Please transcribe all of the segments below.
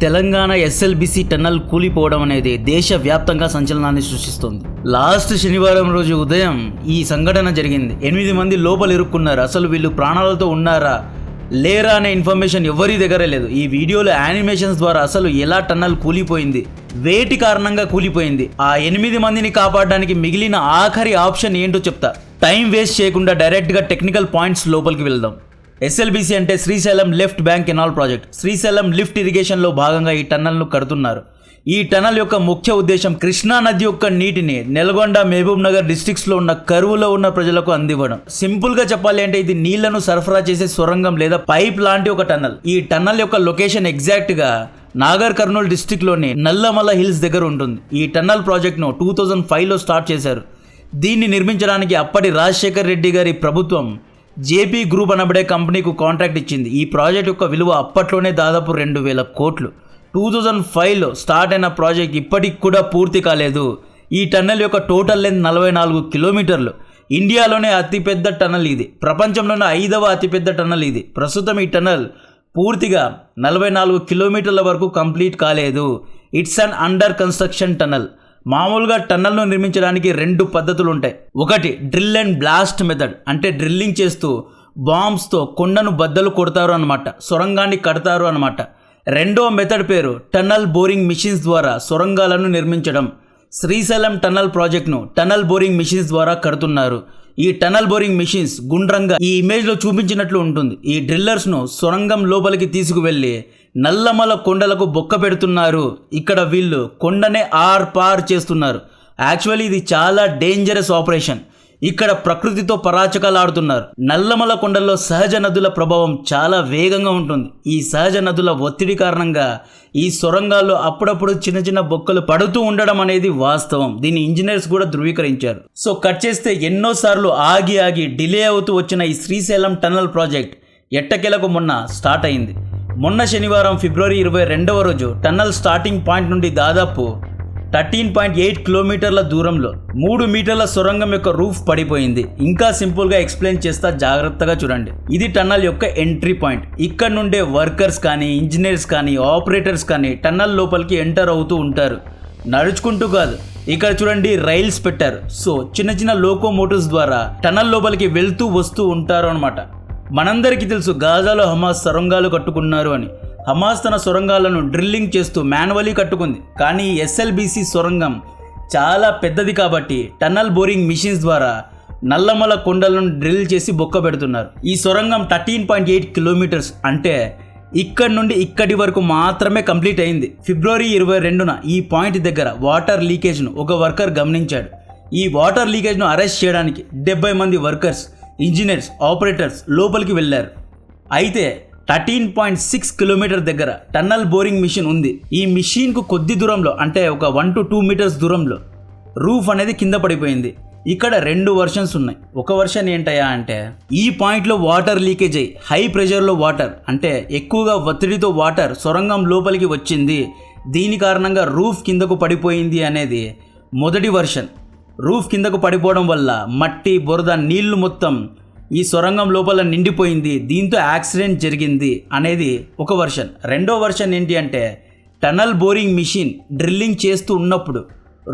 Telangana SLBC tunnel కూలిపోవడం అనేది దేశవ్యాప్తంగా సంచలనాన్ని సృష్టిస్తోంది. లాస్ట్ శనివారం రోజు ఉదయం ఈ సంఘటన జరిగింది. 8 మంది లోపల ఇరుక్కున్నారు. అసలు వీళ్ళు ప్రాణాలతో ఉన్నారా లేరా అనే ఇన్ఫర్మేషన్ ఎవరి దగ్గర లేదు. ఈ వీడియోలో యానిమేషన్స్ ద్వారా అసలు ఎలా టన్నల్ కూలిపోయింది, వేటి కారణంగా కూలిపోయింది, ఆ 8 మందిని కాపాడడానికి మిగిలిన ఆఖరి ఆప్షన్ ఏంటో చెప్తా. టైం వేస్ట్ చేయకుండా డైరెక్ట్గా టెక్నికల్ పాయింట్స్ లోపలికి వెళ్దాం. ఎస్ఎల్బిసి అంటే Srisailam left bank canal project. Srisailam lift ఇరిగేషన్లో భాగంగా ఈ టన్నల్ను కడుతున్నారు. ఈ టన్నల్ యొక్క ముఖ్య ఉద్దేశం కృష్ణా నది యొక్క నీటిని నల్గొండ, మహబూబ్ నగర్ డిస్ట్రిక్ట్స్లో ఉన్న కరువులో ఉన్న ప్రజలకు అందివ్వడం. సింపుల్గా చెప్పాలి అంటే ఇది నీళ్లను సరఫరా చేసే సొరంగం లేదా పైప్ లాంటి ఒక టన్నల్. ఈ టన్నల్ యొక్క లొకేషన్ ఎగ్జాక్ట్గా నాగర్ కర్నూల్ డిస్ట్రిక్ట్లోని నల్లమల హిల్స్ దగ్గర ఉంటుంది. ఈ టన్నల్ ప్రాజెక్ట్ను 2005లో స్టార్ట్ చేశారు. దీన్ని నిర్మించడానికి అప్పటి రాజశేఖర్ రెడ్డి గారి ప్రభుత్వం జేపీ గ్రూప్ అనబడే కంపెనీకు కాంట్రాక్ట్ ఇచ్చింది. ఈ ప్రాజెక్ట్ యొక్క విలువ అప్పట్లోనే దాదాపు 2000 కోట్లు. 2005లో స్టార్ట్ అయిన ప్రాజెక్ట్ ఇప్పటికి కూడా పూర్తి కాలేదు. ఈ టన్నెల్ యొక్క టోటల్ లెంత్ 44 కిలోమీటర్లు. ఇండియాలోనే అతిపెద్ద టన్నల్ ఇది. ప్రపంచంలోనే 5వ అతిపెద్ద టన్నల్ ఇది. ప్రస్తుతం ఈ టన్నల్ పూర్తిగా 44 కిలోమీటర్ల వరకు కంప్లీట్ కాలేదు. It's an under construction tunnel. మామూలుగా టన్నల్ను నిర్మించడానికి 2 పద్ధతులు ఉంటాయి. ఒకటి డ్రిల్ అండ్ బ్లాస్ట్ మెథడ్, అంటే డ్రిల్లింగ్ చేస్తూ బాంబ్స్తో కొండను బద్దలు కొడతారు అనమాట, సొరంగాన్ని కడతారు అనమాట. రెండో మెథడ్ పేరు టన్నల్ బోరింగ్ మిషన్స్ ద్వారా సొరంగాలను నిర్మించడం. శ్రీశైలం టన్నల్ ప్రాజెక్ట్ను టన్నల్ బోరింగ్ మిషన్స్ ద్వారా కడుతున్నారు. ఈ టన్నల్ బోరింగ్ మిషన్స్ గుండ్రంగా ఈ ఇమేజ్లో చూపించినట్లు ఉంటుంది. ఈ డ్రిల్లర్స్ను సొరంగం లోపలికి తీసుకువెళ్ళి నల్లమల కొండలకు బొక్క పెడుతున్నారు. ఇక్కడ వీళ్ళు కొండనే ఆర్పార్ చేస్తున్నారు. యాక్చువల్లీ ఇది చాలా డేంజరస్ ఆపరేషన్. ఇక్కడ ప్రకృతితో పరాచకాలు ఆడుతున్నారు. నల్లమల కొండల్లో సహజ నదుల ప్రభావం చాలా వేగంగా ఉంటుంది. ఈ సహజ నదుల ఒత్తిడి కారణంగా ఈ సొరంగాల్లో అప్పుడప్పుడు చిన్న చిన్న బొక్కలు పడుతూ ఉండడం అనేది వాస్తవం. దీన్ని ఇంజనీర్స్ కూడా ధృవీకరించారు. సో కట్ చేస్తే ఎన్నోసార్లు ఆగి డిలే అవుతూ వచ్చిన ఈ శ్రీశైలం టన్నల్ ప్రాజెక్ట్ ఎట్టకేలకు మొన్న స్టార్ట్ అయింది. మొన్న శనివారం ఫిబ్రవరి 22వ రోజు టన్నల్ స్టార్టింగ్ పాయింట్ నుండి దాదాపు 13.8 కిలోమీటర్ల దూరంలో 3 మీటర్ల సొరంగం యొక్క రూఫ్ పడిపోయింది. ఇంకా సింపుల్గా ఎక్స్ప్లెయిన్ చేస్తా, జాగ్రత్తగా చూడండి. ఇది టన్నల్ యొక్క ఎంట్రీ పాయింట్. ఇక్కడ నుండే వర్కర్స్ కానీ, ఇంజనీర్స్ కానీ, ఆపరేటర్స్ కానీ టన్నల్ లోపలికి ఎంటర్ అవుతూ ఉంటారు. నడుచుకుంటూ కాదు, ఇక్కడ చూడండి రైల్స్ పెట్టారు. సో చిన్న చిన్న లోకోమోటివ్స్ ద్వారా టన్నల్ లోపలికి వెళ్తూ వస్తూ ఉంటారు అనమాట. మనందరికీ తెలుసు గాజాలో హమాస్ సొరంగాలు కట్టుకున్నారు అని. హమాస్ తన సొరంగాలను డ్రిల్లింగ్ చేస్తూ మాన్యువల్లీ కట్టుకుంది. కానీ ఎస్ఎల్బిసి సొరంగం చాలా పెద్దది కాబట్టి టన్నల్ బోరింగ్ మిషన్స్ ద్వారా నల్లమల కొండలను డ్రిల్ చేసి బొక్క పెడుతున్నారు. ఈ సొరంగం 13.8 కిలోమీటర్స్, అంటే ఇక్కడి నుండి ఇక్కడి వరకు మాత్రమే కంప్లీట్ అయింది. ఫిబ్రవరి 22న ఈ పాయింట్ దగ్గర వాటర్ లీకేజ్ను ఒక వర్కర్ గమనించాడు. ఈ వాటర్ లీకేజ్ను అరెస్ట్ చేయడానికి 70 మంది వర్కర్స్, ఇంజనీర్స్, ఆపరేటర్స్ లోపలికి వెళ్ళారు. అయితే 13.6 కిలోమీటర్ దగ్గర టన్నల్ బోరింగ్ మిషన్ ఉంది. ఈ మిషన్కు కొద్ది దూరంలో, అంటే ఒక 1 to 2 మీటర్స్ దూరంలో రూఫ్ అనేది కింద పడిపోయింది. ఇక్కడ 2 వర్షన్స్ ఉన్నాయి. ఒక వర్షన్ ఏంటయ్యా అంటే ఈ పాయింట్లో వాటర్ లీకేజ్ అయ్యి హై ప్రెషర్లో వాటర్, అంటే ఎక్కువగా ఒత్తిడితో వాటర్ సొరంగం లోపలికి వచ్చింది. దీని కారణంగా రూఫ్ కిందకు పడిపోయింది అనేది మొదటి వర్షన్. రూఫ్ కిందకు పడిపోవడం వల్ల మట్టి, బురద, నీళ్లు మొత్తం ఈ సొరంగం లోపల నిండిపోయింది. దీంతో యాక్సిడెంట్ జరిగింది అనేది ఒక వర్షన్. రెండో వర్షన్ ఏంటి అంటే టన్నల్ బోరింగ్ మిషన్ డ్రిల్లింగ్ చేస్తూ ఉన్నప్పుడు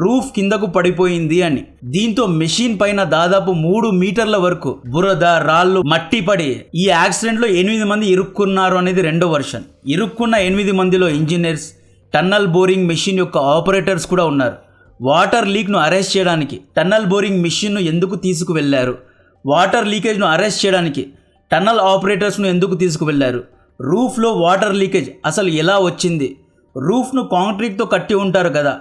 రూఫ్ కిందకు పడిపోయింది అని. దీంతో మెషిన్ పైన దాదాపు 3 మీటర్ల వరకు బురద, రాళ్ళు, మట్టి పడి ఈ యాక్సిడెంట్లో 8 మంది ఇరుక్కున్నారు అనేది రెండో వర్షన్. ఇరుక్కున్న 8 మందిలో ఇంజనీర్స్, టన్నల్ బోరింగ్ మిషన్ యొక్క ఆపరేటర్స్ కూడా ఉన్నారు. వాటర్ లీక్ను అరెస్ట్ చేయడానికి టన్నల్ బోరింగ్ మిషన్ను ఎందుకు తీసుకువెళ్లారు? వాటర్ లీకేజ్ను అరెస్ట్ చేయడానికి టన్నల్ ఆపరేటర్స్ను ఎందుకు తీసుకువెళ్లారు? రూఫ్లో వాటర్ లీకేజ్ అసలు ఎలా వచ్చింది? రూఫ్ను కాంక్రీట్తో కట్టి ఉంటారు కదా,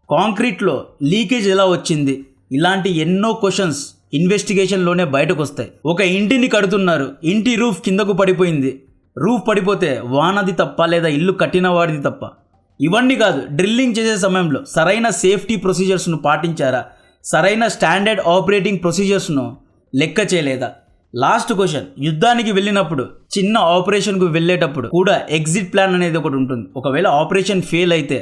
కాంక్రీట్లో లీకేజ్ ఎలా వచ్చింది? ఇలాంటి ఎన్నో క్వశ్చన్స్ ఇన్వెస్టిగేషన్లోనే బయటకు వస్తాయి. ఒక ఇంటిని కడుతున్నారు, ఇంటి రూఫ్ కిందకు పడిపోయింది. రూఫ్ పడిపోతే వానది తప్ప లేదా ఇల్లు కట్టిన వాడిది తప్ప? ఇవన్నీ కాదు, డ్రిల్లింగ్ చేసే సమయంలో సరైన సేఫ్టీ ప్రొసీజర్స్ను పాటించారా? సరైన స్టాండర్డ్ ఆపరేటింగ్ ప్రొసీజర్స్ను లెక్క చేయలేదా? లాస్ట్ క్వశ్చన్, యుద్ధానికి వెళ్ళినప్పుడు, చిన్న ఆపరేషన్కు వెళ్ళేటప్పుడు కూడా ఎగ్జిట్ ప్లాన్ అనేది ఒకటి ఉంటుంది. ఒకవేళ ఆపరేషన్ ఫెయిల్ అయితే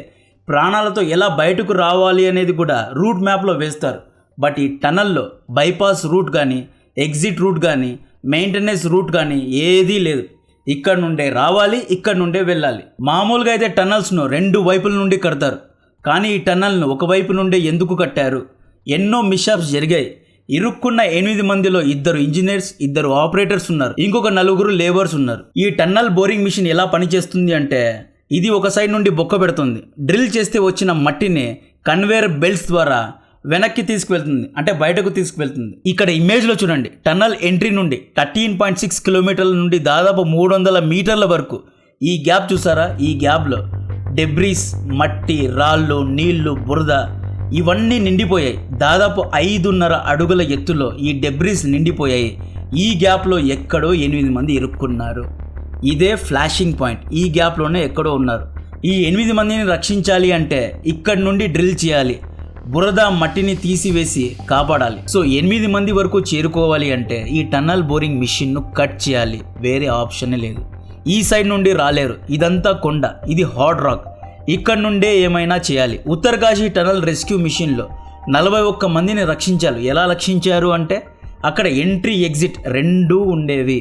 ప్రాణాలతో ఎలా బయటకు రావాలి అనేది కూడా రూట్ మ్యాప్లో వేస్తారు. బట్ ఈ టన్నల్లో బైపాస్ రూట్ కానీ, ఎగ్జిట్ రూట్ కానీ, మెయింటెనెన్స్ రూట్ కానీ ఏదీ లేదు. ఇక్కడ నుండే రావాలి, ఇక్కడ నుండే వెళ్ళాలి. మామూలుగా అయితే టన్నల్స్ను 2 వైపుల నుండి కడతారు, కానీ ఈ టన్నల్ను ఒకవైపు నుండే ఎందుకు కట్టారు? ఎన్నో మిస్షాప్స్ జరిగాయి. ఇరుక్కున్న 8 మందిలో 2 ఇంజనీర్స్, 2 ఆపరేటర్స్ ఉన్నారు, ఇంకొక 4 లేబర్స్ ఉన్నారు. ఈ టన్నల్ బోరింగ్ మిషన్ ఎలా పనిచేస్తుంది అంటే, ఇది ఒక సైడ్ నుండి బొక్క పెడుతుంది. డ్రిల్ చేస్తే వచ్చిన మట్టిని కన్వేయర్ బెల్ట్స్ ద్వారా వెనక్కి తీసుకువెళ్తుంది, అంటే బయటకు తీసుకువెళ్తుంది. ఇక్కడ ఇమేజ్లో చూడండి, టన్నల్ ఎంట్రీ నుండి 13.6 కిలోమీటర్ల నుండి దాదాపు 300 మీటర్ల వరకు ఈ గ్యాప్ చూసారా? ఈ గ్యాప్లో డెబ్రీస్, మట్టి, రాళ్ళు, నీళ్లు, బురద ఇవన్నీ నిండిపోయాయి. దాదాపు 5.5 అడుగుల ఎత్తులో ఈ డెబ్రీస్ నిండిపోయాయి. ఈ గ్యాప్లో ఎక్కడో 8 మంది ఇరుక్కున్నారు. ఇదే ఫ్లాషింగ్ పాయింట్. ఈ గ్యాప్లోనే ఎక్కడో ఉన్నారు. ఈ 8 మందిని రక్షించాలి అంటే ఇక్కడి నుండి డ్రిల్ చేయాలి, బురద మట్టిని తీసివేసి కాపాడాలి. సో 8 మంది వరకు చేరుకోవాలి అంటే ఈ టన్నల్ బోరింగ్ మిషన్ను కట్ చేయాలి, వేరే ఆప్షన్ లేదు. ఈ సైడ్ నుండి రాలేరు, ఇదంతా కొండ, ఇది హార్డ్ రాక్, ఇక్కడ నుండే ఏమైనా చేయాలి. ఉత్తరకాశీ టనల్ రెస్క్యూ మిషన్లో 41 మందిని రక్షించారు. ఎలా రక్షించారు అంటే, అక్కడ ఎంట్రీ ఎగ్జిట్ 2 ఉండేవి,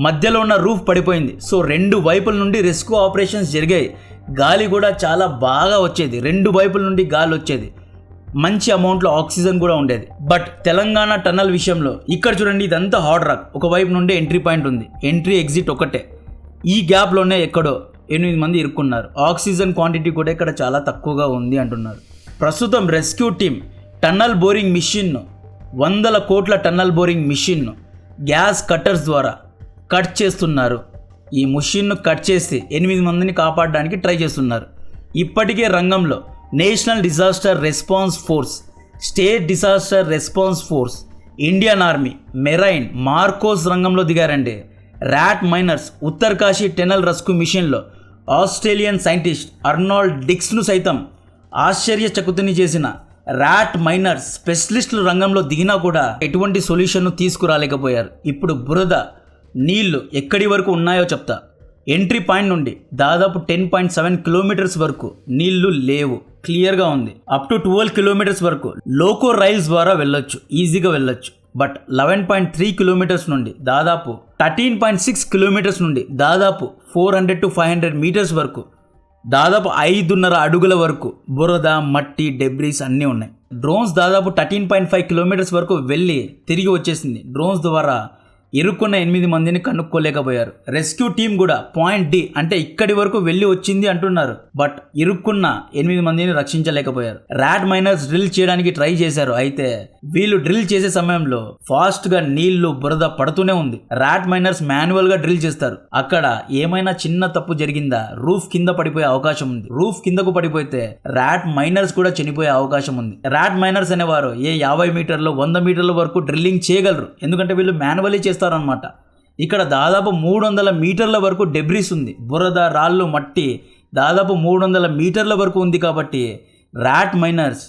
మధ్యలో ఉన్న రూఫ్ పడిపోయింది. సో 2 వైపుల నుండి రెస్క్యూ ఆపరేషన్స్ జరిగాయి. గాలి కూడా చాలా బాగా వచ్చేది, 2 వైపుల నుండి గాలి వచ్చేది, మంచి అమౌంట్లో ఆక్సిజన్ కూడా ఉండేది. బట్ తెలంగాణ టన్నల్ విషయంలో ఇక్కడ చూడండి, ఇదంతా హార్డ్ రాక్, ఒకవైపు నుండి ఎంట్రీ పాయింట్ ఉంది, ఎంట్రీ ఎగ్జిట్ ఒకటే. ఈ గ్యాప్లోనే ఎక్కడో 8 మంది ఇరుక్కున్నారు. ఆక్సిజన్ క్వాంటిటీ కూడా ఇక్కడ చాలా తక్కువగా ఉంది అంటున్నారు. ప్రస్తుతం రెస్క్యూ టీమ్ టన్నల్ బోరింగ్ మిషన్ను, 100 కోట్ల టన్నల్ బోరింగ్ మిషన్ను గ్యాస్ కట్టర్స్ ద్వారా కట్ చేస్తున్నారు. ఈ మిషన్ను కట్ చేసి 8 మందిని కాపాడడానికి ట్రై చేస్తున్నారు. ఇప్పటికే రంగంలో national disaster response force, state disaster response force, Indian army, marine, MARCOS రంగంలో దిగారండి. Rat miners Uttarkashi tunnel rescue మిషన్లో ఆస్ట్రేలియన్ సైంటిస్ట్ అర్నాల్డ్ డిక్స్ను సైతం ఆశ్చర్యచకితుని చేసిన ర్యాట్ మైనర్స్ స్పెషలిస్టులు రంగంలో దిగినా కూడా ఎటువంటి సొల్యూషన్ను తీసుకురాలేకపోయారు. ఇప్పుడు బురద, నీళ్లు ఎక్కడి వరకు ఉన్నాయో చెప్తా. ఎంట్రీ పాయింట్ నుండి దాదాపు 10.7 కిలోమీటర్స్ వరకు నీళ్లు లేవు, క్లియర్గా ఉంది. అప్ టు 12 కిలోమీటర్స్ వరకు లోకో రైల్స్ ద్వారా వెళ్ళొచ్చు, ఈజీగా వెళ్ళొచ్చు. బట్ 11.3 కిలోమీటర్స్ నుండి దాదాపు 13.6 కిలోమీటర్స్ నుండి దాదాపు 400 to 500 మీటర్స్ వరకు దాదాపు 5.5 అడుగుల వరకు బురద, మట్టి, డెబ్రీస్ అన్నీ ఉన్నాయి. డ్రోన్స్ దాదాపు 13.5 కిలోమీటర్స్ వరకు వెళ్ళి తిరిగి వచ్చేసింది. డ్రోన్స్ ద్వారా ఇరుక్కున్న 8 మందిని కనుక్కోలేకపోయారు. రెస్క్యూ టీం కూడా పాయింట్ డి అంటే ఇక్కడి వరకు వెళ్ళి వచ్చింది అంటున్నారు, బట్ ఇరుక్కున్న 8 మందిని రక్షించలేకపోయారు. ర్యాట్ మైనర్స్ డ్రిల్ చేయడానికి ట్రై చేశారు, అయితే వీళ్ళు డ్రిల్ చేసే సమయంలో ఫాస్ట్ గా నీళ్లు, బురద పడుతూనే ఉంది. ర్యాట్ మైనర్స్ మాన్యువల్ గా డ్రిల్ చేస్తారు. అక్కడ ఏమైనా చిన్న తప్పు జరిగిందా, రూఫ్ కింద పడిపోయే అవకాశం ఉంది. రూఫ్ కిందకు పడిపోతే ర్యాట్ మైనర్స్ కూడా చనిపోయే అవకాశం ఉంది. ర్యాట్ మైనర్స్ అనేవారు 50 మీటర్లు, 100 మీటర్ల వరకు డ్రిల్లింగ్ చేయగలరు, ఎందుకంటే వీళ్ళు మాన్యువల్లీ చేస్తారనమాట. ఇక్కడ దాదాపు 300 మీటర్ల వరకు డెబ్రీస్ ఉంది, బురద, రాళ్ళు, మట్టి దాదాపు 300 మీటర్ల వరకు ఉంది. కాబట్టి ర్యాట్ మైనర్స్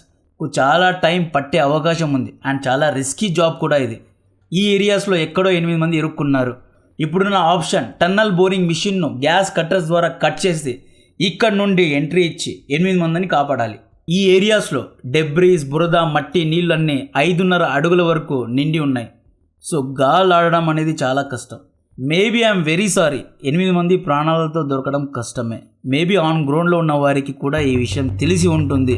చాలా టైం పట్టే అవకాశం ఉంది అండ్ చాలా రిస్కీ జాబ్ కూడా ఇది. ఈ ఏరియాస్లో ఎక్కడో 8 మంది ఇరుక్కున్నారు. ఇప్పుడున్న ఆప్షన్ టన్నల్ బోరింగ్ మిషన్ను గ్యాస్ కట్టర్స్ ద్వారా కట్ చేసి ఇక్కడ నుండి ఎంట్రీ ఇచ్చి 8 మందిని కాపాడాలి. ఈ ఏరియాస్లో డెబ్రీస్, బురద, మట్టి, నీళ్ళు అన్నీ 5.5 అడుగుల వరకు నిండి ఉన్నాయి. సో గాల్ ఆడడం అనేది చాలా కష్టం. మేబీ ఐఎమ్ వెరీ సారీ, 8 మంది ప్రాణాలతో దొరకడం కష్టమే. మేబీ ఆన్ గ్రౌండ్లో ఉన్న వారికి కూడా ఈ విషయం తెలిసి ఉంటుంది,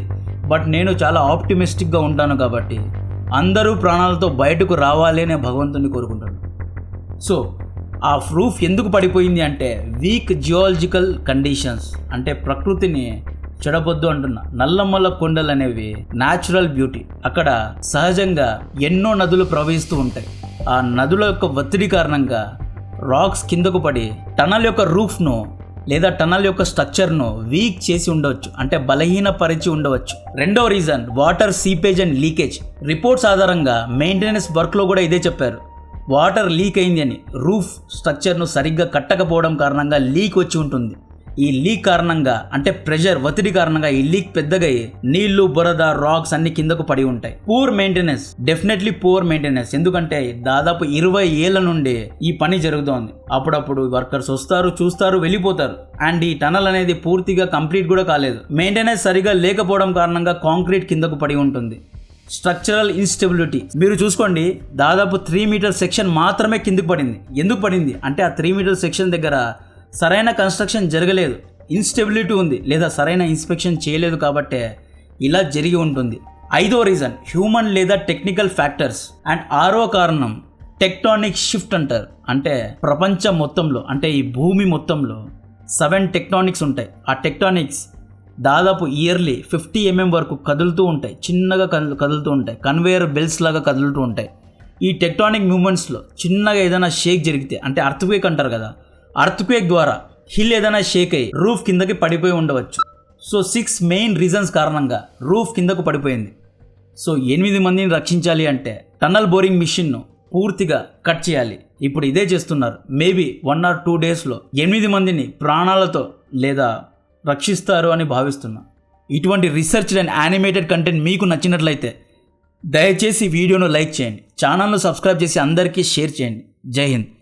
బట్ నేను చాలా ఆప్టిమిస్టిక్గా ఉంటాను కాబట్టి అందరూ ప్రాణాలతో బయటకు రావాలి అనే భగవంతుని కోరుకుంటాను. సో ఆ రూఫ్ ఎందుకు పడిపోయింది అంటే వీక్ జియోలాజికల్ కండిషన్స్, అంటే ప్రకృతిని చెడపొద్దు అంటున్నా. నల్లమల్ల కొండలు అనేవి న్యాచురల్ బ్యూటీ, అక్కడ సహజంగా ఎన్నో నదులు ప్రవహిస్తూ ఉంటాయి. ఆ నదుల యొక్క ఒత్తిడి కారణంగా రాక్స్ కిందకు పడి టనల్ యొక్క రూఫ్ను లేదా టనల్ యొక్క స్ట్రక్చర్ను వీక్ చేసి ఉండవచ్చు, అంటే బలహీనపరిచి ఉండవచ్చు. రెండో reason water seepage and leakage. Reports ఆధారంగా మెయింటెనెన్స్ వర్క్లో కూడా ఇదే చెప్పారు, వాటర్ లీక్ అయింది అని. రూఫ్ స్ట్రక్చర్ను సరిగ్గా కట్టకపోవడం కారణంగా లీక్ వచ్చి ఉంటుంది. ఈ లీక్ కారణంగా, అంటే ప్రెషర్, ఒత్తిడి కారణంగా ఈ లీక్ పెద్దగా నీళ్లు, బురద, రాక్స్ అన్ని కిందకు పడి ఉంటాయి. Poor maintenance, definitely poor maintenance. ఎందుకంటే దాదాపు 20 ఏళ్ల నుండి ఈ పని జరుగుతోంది. అప్పుడప్పుడు వర్కర్స్ వస్తారు, చూస్తారు, వెళ్ళిపోతారు. అండ్ ఈ టనల్ అనేది పూర్తిగా కంప్లీట్ కూడా కాలేదు. మెయింటెనెన్స్ సరిగా లేకపోవడం కారణంగా కాంక్రీట్ కిందకు పడి ఉంటుంది. స్ట్రక్చరల్ ఇన్స్టెబిలిటీ మీరు చూసుకోండి, దాదాపు 3 మీటర్ సెక్షన్ మాత్రమే కిందికి పడింది. ఎందుకు పడింది అంటే ఆ 3 మీటర్ సెక్షన్ దగ్గర సరైన కన్స్ట్రక్షన్ జరగలేదు, ఇన్స్టెబిలిటీ ఉంది, లేదా సరైన ఇన్స్పెక్షన్ చేయలేదు కాబట్టే ఇలా జరిగి ఉంటుంది. 5వ రీజన్ హ్యూమన్ లేదా టెక్నికల్ ఫ్యాక్టర్స్. అండ్ 6వ కారణం టెక్టానిక్ షిఫ్ట్ అంటారు. అంటే ప్రపంచం మొత్తంలో, అంటే ఈ భూమి మొత్తంలో 7 టెక్టానిక్స్ ఉంటాయి. ఆ టెక్టానిక్స్ దాదాపు ఇయర్లీ 50 mm వరకు కదులుతూ ఉంటాయి, చిన్నగా కదులుతూ ఉంటాయి, కన్వేయర్ బెల్ట్స్ లాగా కదులుతూ ఉంటాయి. ఈ టెక్టానిక్ మూమెంట్స్లో చిన్నగా ఏదైనా షేక్ జరిగితే, అంటే అర్త్క్వేక్ అంటారు కదా, అర్త్క్వేక్ ద్వారా హిల్ ఏదైనా షేక్ అయ్యి రూఫ్ కిందకి పడిపోయి ఉండవచ్చు. సో 6 మెయిన్ రీజన్స్ కారణంగా రూఫ్ కిందకు పడిపోయింది. సో 8 మందిని రక్షించాలి అంటే టన్నల్ బోరింగ్ మిషన్ను పూర్తిగా కట్ చేయాలి. ఇప్పుడు ఇదే చేస్తున్నారు. మేబీ 1 or 2 డేస్లో 8 మందిని ప్రాణాలతో లేదా రక్షిస్తారు అని భావిస్తున్నా. ఇటువంటి రీసెర్చ్ అండ్ యానిమేటెడ్ కంటెంట్ మీకు నచ్చినట్లయితే దయచేసి వీడియోను లైక్ చేయండి, ఛానల్ను సబ్స్క్రైబ్ చేసి అందరికీ షేర్ చేయండి. జై హింద్.